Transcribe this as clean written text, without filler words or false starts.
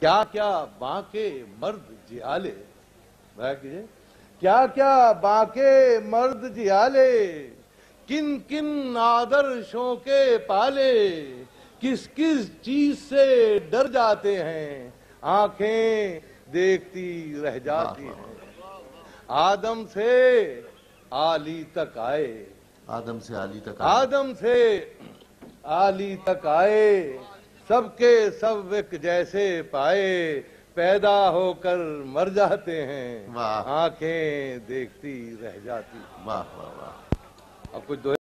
کیا کیا باقے مرد جیالے، بھائی کیجئے، کیا کیا باقے مرد جیالے، کن کن آدرشوں کے پالے، کس کس چیز سے ڈر جاتے ہیں، آنکھیں دیکھتی رہ جاتی ہیں. آدم سے عالی تک آئے، آدم سے عالی تک آدم سے عالی تک آئے، سب کے سب ایک جیسے پائے، پیدا ہو کر مر جاتے ہیں، واہ. آنکھیں دیکھتی رہ جاتی. واہ واہ واہ. اب کچھ دو